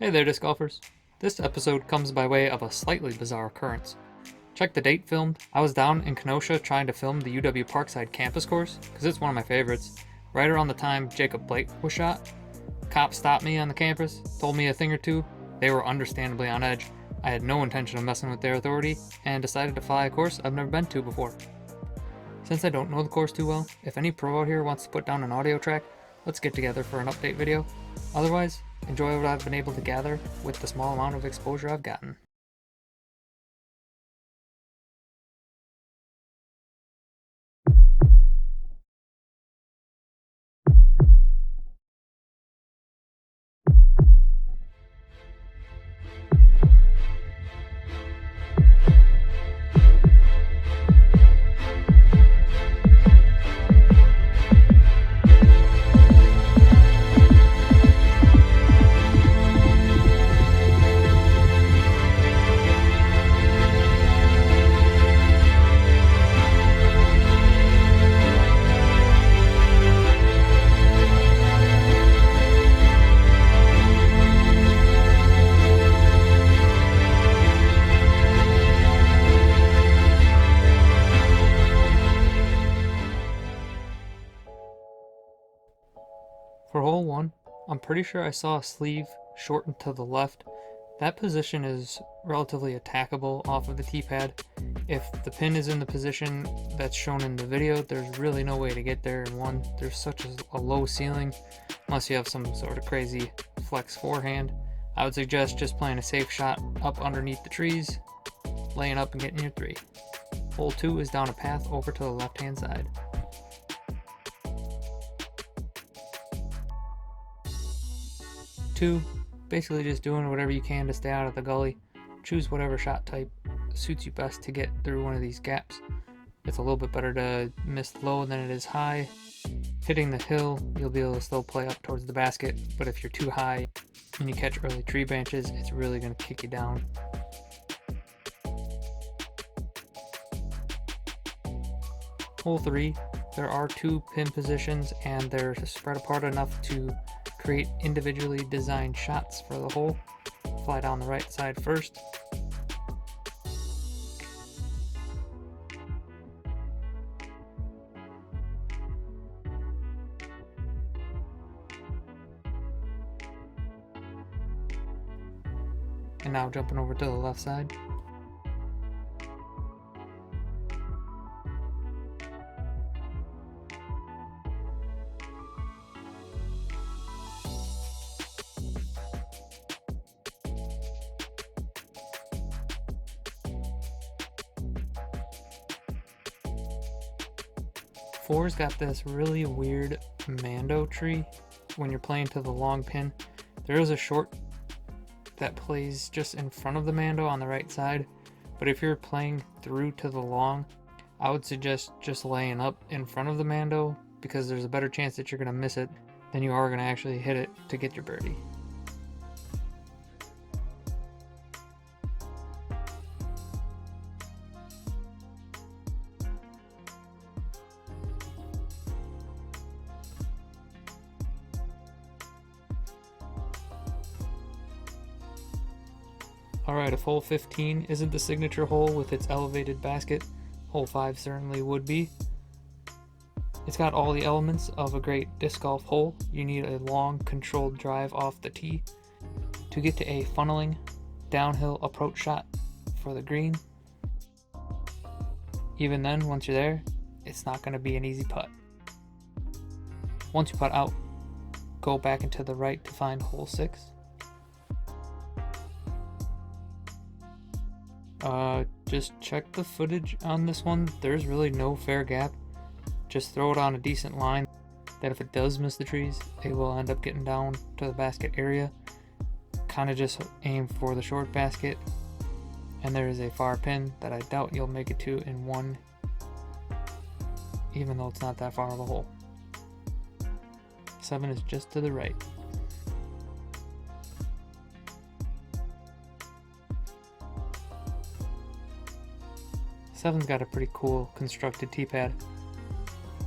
Hey there, disc golfers. This episode comes by way of a slightly bizarre occurrence. Check the date filmed. I was down in Kenosha trying to film the UW Parkside campus course, because it's one of my favorites, right around the time Jacob Blake was shot. Cops stopped me on the campus, told me a thing or two. They were understandably on edge. I had no intention of messing with their authority, and decided to fly a course I've never been to before. Since I don't know the course too well, if any pro out here wants to put down an audio track, let's get together for an update video. Otherwise, enjoy what I've been able to gather with the small amount of exposure I've gotten. For hole 1, I'm pretty sure I saw a sleeve shortened to the left. That position is relatively attackable off of the tee pad. If the pin is in the position that's shown in the video, there's really no way to get there in one. There's such a low ceiling, unless you have some sort of crazy flex forehand. I would suggest just playing a safe shot up underneath the trees, laying up and getting your 3. Hole 2 is down a path over to the left hand side. Basically just doing whatever you can to stay out of the gully. Choose whatever shot type suits you best to get through one of these gaps. It's a little bit better to miss low than it is high. Hitting the hill, you'll be able to still play up towards the basket, but if you're too high and you catch early tree branches, it's really going to kick you down. Hole 3, there are 2 pin positions and they're spread apart enough to create individually designed shots for the hole. Fly down the right side first. And now jumping over to the left side. Four's got this really weird Mando tree when you're playing to the long pin. There is a short that plays just in front of the Mando on the right side, but if you're playing through to the long, I would suggest just laying up in front of the Mando because there's a better chance that you're going to miss it than you are going to actually hit it to get your birdie. Alright, if hole 15 isn't the signature hole with its elevated basket, hole 5 certainly would be. It's got all the elements of a great disc golf hole. You need a long, controlled drive off the tee to get to a funneling, downhill approach shot for the green. Even then, once you're there, it's not going to be an easy putt. Once you putt out, go back into the right to find hole 6. Just check the footage on this one. There's really no fair gap. Just throw it on a decent line that if it does miss the trees, it will end up getting down to the basket area. Kind of just aim for the short basket. And there is a far pin that I doubt you'll make it to in one, even though it's not that far of a hole. 7 is just to the right. 7's got a pretty cool constructed tee pad.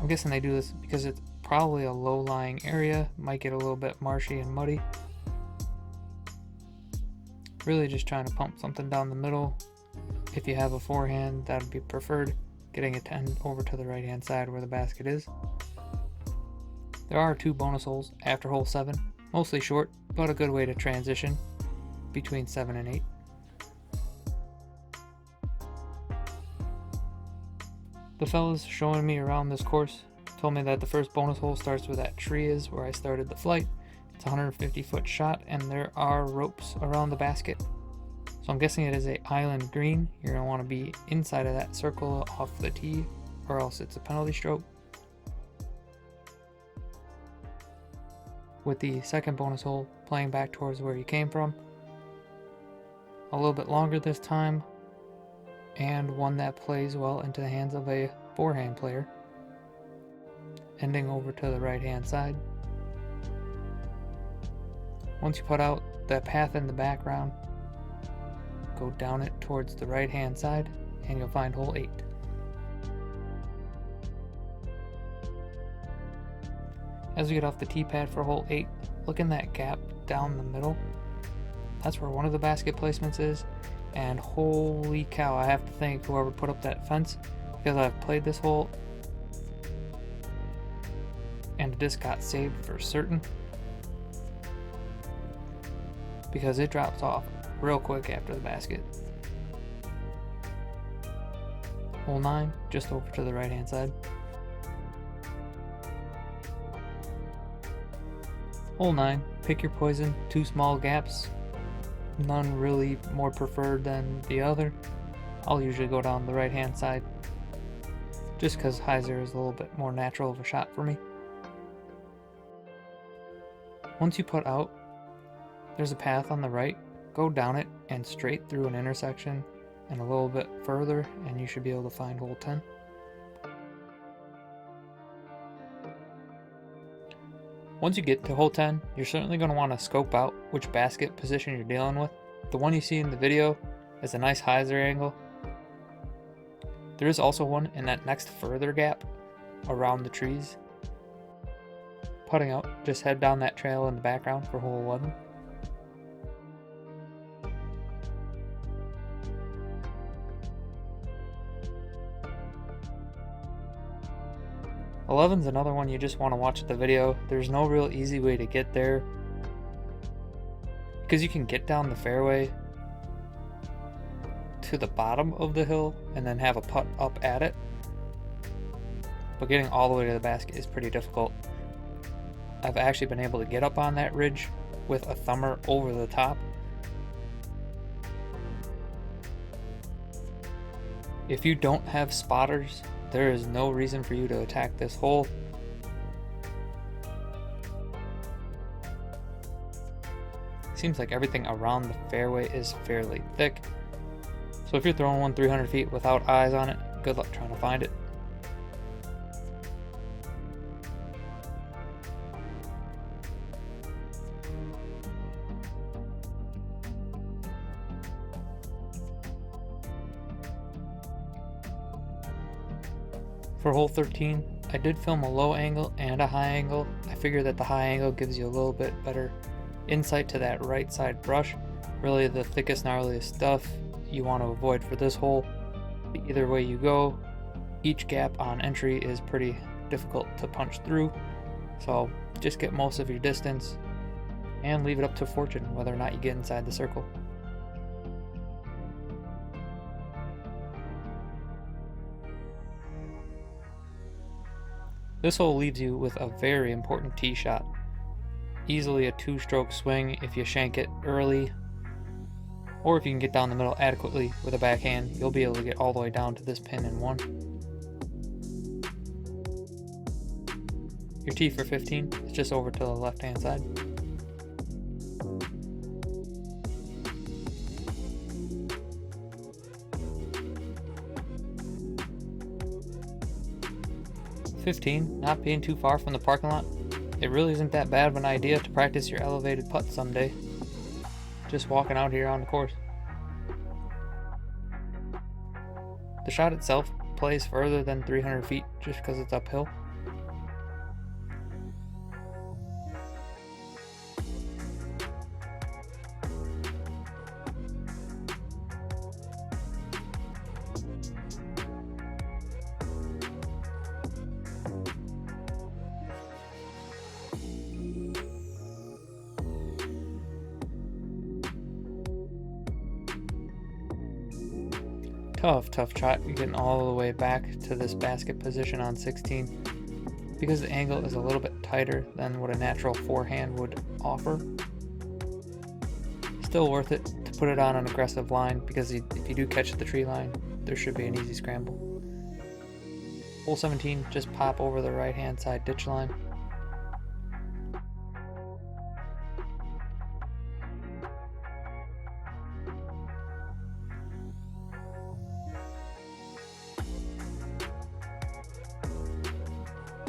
I'm guessing they do this because it's probably a low-lying area, might get a little bit marshy and muddy. Really just trying to pump something down the middle. If you have a forehand, that would be preferred. Getting it to end over to the right hand side where the basket is. There are 2 bonus holes after hole 7, mostly short, but a good way to transition between 7 and 8. The fellas showing me around this course told me that the first bonus hole starts where that tree is where I started the flight. It's a 150-foot shot and there are ropes around the basket. So I'm guessing it is a island green. You're going to want to be inside of that circle off the tee or else it's a penalty stroke. With the second bonus hole playing back towards where you came from. A little bit longer this time and one that plays well into the hands of a forehand player. Ending over to the right hand side. Once you put out that path in the background, go down it towards the right hand side and you'll find hole 8. As we get off the tee pad for hole 8, look in that gap down the middle. That's where one of the basket placements is, and holy cow, I have to thank whoever put up that fence because I've played this hole and it just got saved for certain because it drops off real quick after the basket. Hole 9, just over to the right hand side. Hole 9, pick your poison, 2 small gaps, none really more preferred than the other. I'll usually go down the right hand side just because hyzer is a little bit more natural of a shot for me. Once you put out, there's a path on the right, go down it and straight through an intersection and a little bit further and you should be able to find hole 10. Once you get to hole 10, you're certainly going to want to scope out which basket position you're dealing with. The one you see in the video is a nice hyzer angle. There is also one in that next further gap around the trees. Putting out, just head down that trail in the background for hole 11. Eleven's another one you just want to watch the video. There's no real easy way to get there because you can get down the fairway to the bottom of the hill and then have a putt up at it, but getting all the way to the basket is pretty difficult. I've actually been able to get up on that ridge with a thumber over the top. If you don't have spotters, there is no reason for you to attack this hole. Seems like everything around the fairway is fairly thick. So if you're throwing one 300 feet without eyes on it, good luck trying to find it. For hole 13, I did film a low angle and a high angle. I figured that the high angle gives you a little bit better insight to that right side brush. Really the thickest, gnarliest stuff you want to avoid for this hole. Either way you go, each gap on entry is pretty difficult to punch through. So just get most of your distance and leave it up to fortune whether or not you get inside the circle. This hole leaves you with a very important tee shot. Easily a 2-stroke swing if you shank it early, or if you can get down the middle adequately with a backhand, you'll be able to get all the way down to this pin in 1. Your tee for 15 is just over to the left hand side. Not being too far from the parking lot. It really isn't that bad of an idea to practice your elevated putt someday. Just walking out here on the course. The shot itself plays further than 300 feet just because it's uphill. Tough shot getting all the way back to this basket position on 16. Because the angle is a little bit tighter than what a natural forehand would offer. Still worth it to put it on an aggressive line, because if you do catch the tree line, there should be an easy scramble. Hole 17, just pop over the right hand side ditch line.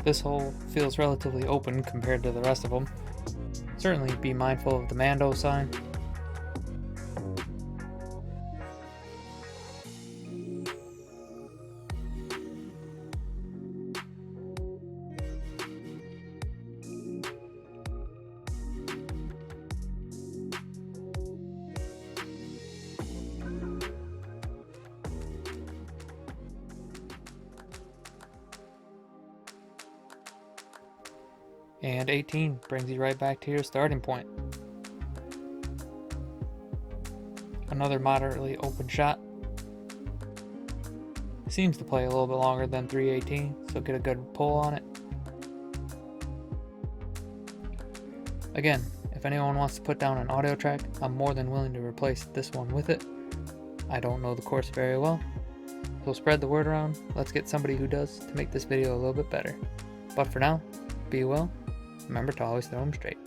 This hole feels relatively open compared to the rest of them. Certainly be mindful of the Mando sign. And 18 brings you right back to your starting point. Another moderately open shot. Seems to play a little bit longer than 318, so get a good pull on it. Again, if anyone wants to put down an audio track, I'm more than willing to replace this one with it. I don't know the course very well, so spread the word around. Let's get somebody who does to make this video a little bit better. But for now, be well. Remember to always throw them straight.